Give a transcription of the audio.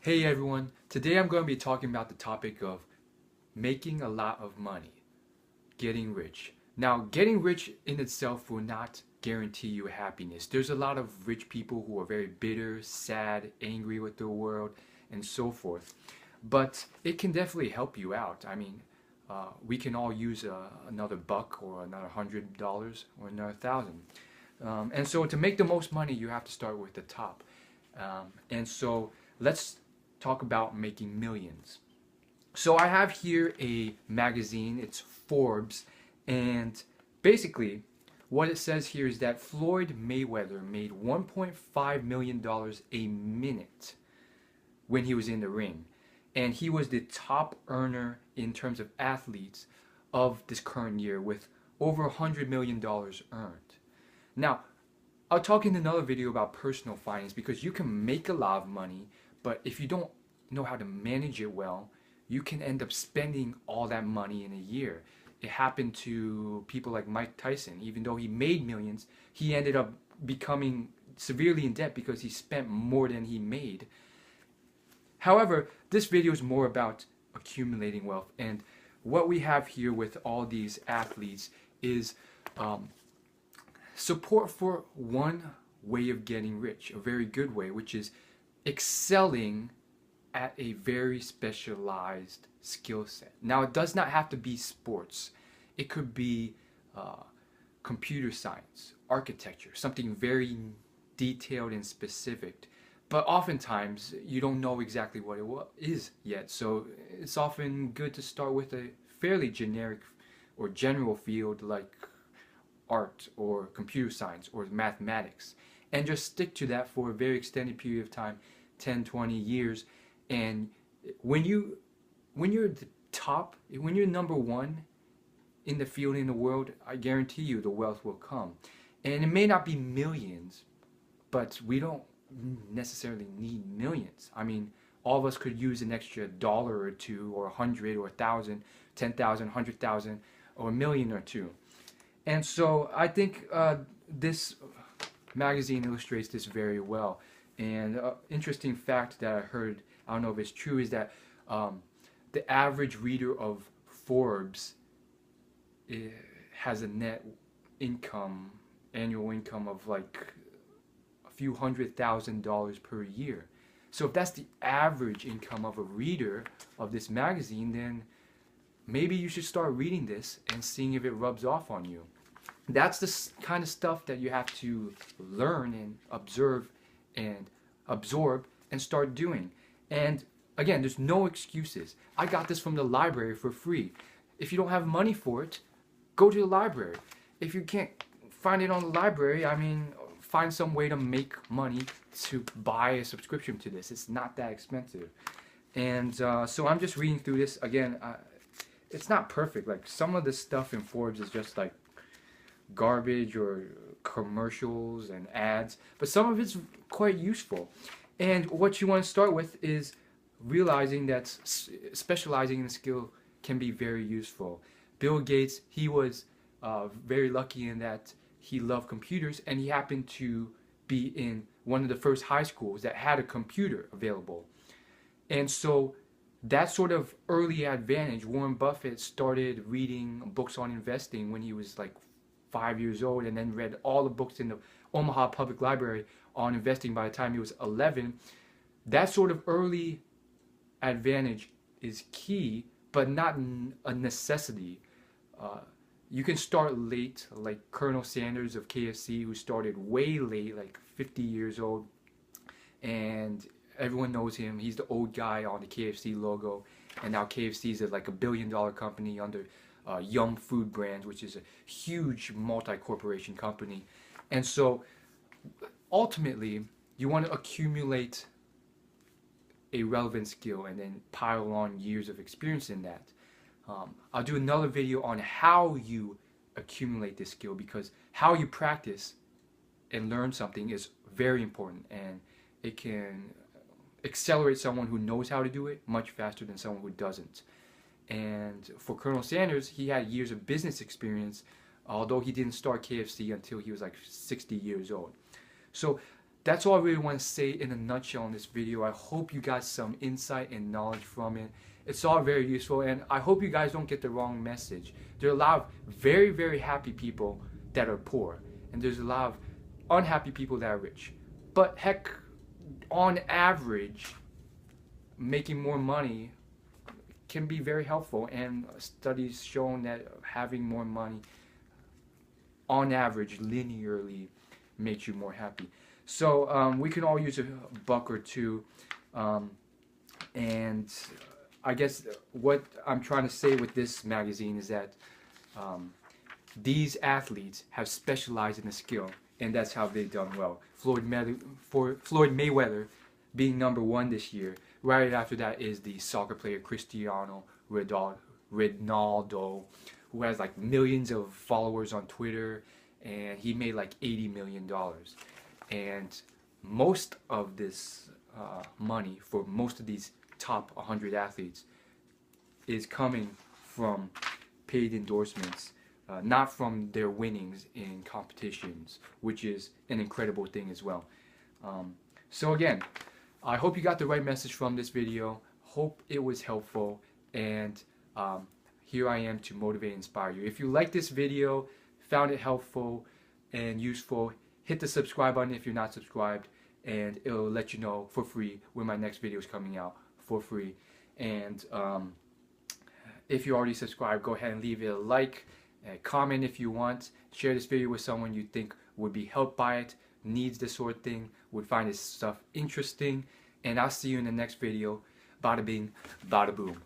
Hey everyone, today I'm going to be talking about the topic of making a lot of money, getting rich. Now, getting rich in itself will not guarantee you happiness. There's a lot of rich people who are very bitter, sad, angry with the world, and so forth. But it can definitely help you out. We can all use another buck or another $100 or another thousand. And so to make the most money, you have to start with the top. And so let's talk about making millions. So I have here a magazine, it's Forbes, and basically what it says here is that Floyd Mayweather made $1.5 million a minute when he was in the ring. And he was the top earner in terms of athletes of this current year with over $100 million earned. Now, I'll talk in another video about personal finance because you can make a lot of money, but if you don't know how to manage it well, you can end up spending all that money in a year. It happened to people like Mike Tyson. Even though he made millions, he ended up becoming severely in debt because he spent more than he made. However, this video is more about accumulating wealth, and what we have here with all these athletes is support for one way of getting rich, a very good way, which is excelling at a very specialized skill set. Now, it does not have to be sports. It could be computer science, architecture, something very detailed and specific. But oftentimes, you don't know exactly what it is yet. So it's often good to start with a fairly generic or general field like art or computer science or mathematics, and just stick to that for a very extended period of time, 10, 20 years. And when you're the top, when you're number one in the field in the world, I guarantee you the wealth will come. And it may not be millions, but we don't necessarily need millions. I mean, all of us could use an extra dollar or two, or 100 or 1,000, 10,000, 100,000, or a million or two. And so I think this magazine illustrates this very well. And interesting fact that I heard, I don't know if it's true, is that the average reader of Forbes has a net income, annual income of like a few $100,000 per year. So if that's the average income of a reader of this magazine, then maybe you should start reading this and seeing if it rubs off on you. That's the kind of stuff that you have to learn and observe and absorb and start doing. And again, there's no excuses. I got this from the library for free. If you don't have money for it, go to the library. If you can't find it on the library, I mean, find some way to make money to buy a subscription to this. It's not that expensive. And so I'm just reading through this. Again, it's not perfect. Like, some of the stuff in Forbes is just like garbage or commercials and ads, but some of it's quite useful. And what you want to start with is realizing that specializing in a skill can be very useful. Bill Gates, he was very lucky in that he loved computers, and he happened to be in one of the first high schools that had a computer available. And so that sort of early advantage, Warren Buffett started reading books on investing when he was like 5 years old, and then read all the books in the Omaha Public Library on investing by the time he was 11. That sort of early advantage is key, but not a necessity. You can start late, like Colonel Sanders of KFC, who started way late, like 50 years old, and everyone knows him. He's the old guy on the KFC logo, and now KFC is like $1 billion company under Yum Food Brands, which is a huge multi-corporation company. And so ultimately, you want to accumulate a relevant skill and then pile on years of experience in that. I'll do another video on how you accumulate this skill, because how you practice and learn something is very important, and it can accelerate someone who knows how to do it much faster than someone who doesn't. And for Colonel Sanders, he had years of business experience, although he didn't start KFC until he was like 60 years old. So that's all I really want to say in a nutshell in this video. I hope you got some insight and knowledge from it. It's all very useful, and I hope you guys don't get the wrong message. There are a lot of very, very happy people that are poor, and there's a lot of unhappy people that are rich. But heck, on average, making more money can be very helpful, and studies shown that having more money on average linearly makes you more happy. So we can all use a buck or two, and I guess what I'm trying to say with this magazine is that these athletes have specialized in a skill, and that's how they've done well. Floyd Mayweather being #1 this year. Right after that is the soccer player Cristiano Ronaldo, who has like millions of followers on Twitter, and he made like $80 million. And most of this money for most of these top 100 athletes is coming from paid endorsements, not from their winnings in competitions, which is an incredible thing as well. So again, I hope you got the right message from this video. Hope it was helpful, and here I am to motivate and inspire you. If you like this video, found it helpful and useful, hit the subscribe button if you're not subscribed, and it'll let you know for free when my next video is coming out for free. And if you already subscribed, go ahead and leave it a like, comment if you want, share this video with someone you think would be helped by it, needs this sort of thing, would find this stuff interesting, and I'll see you in the next video. Bada bing, bada boom.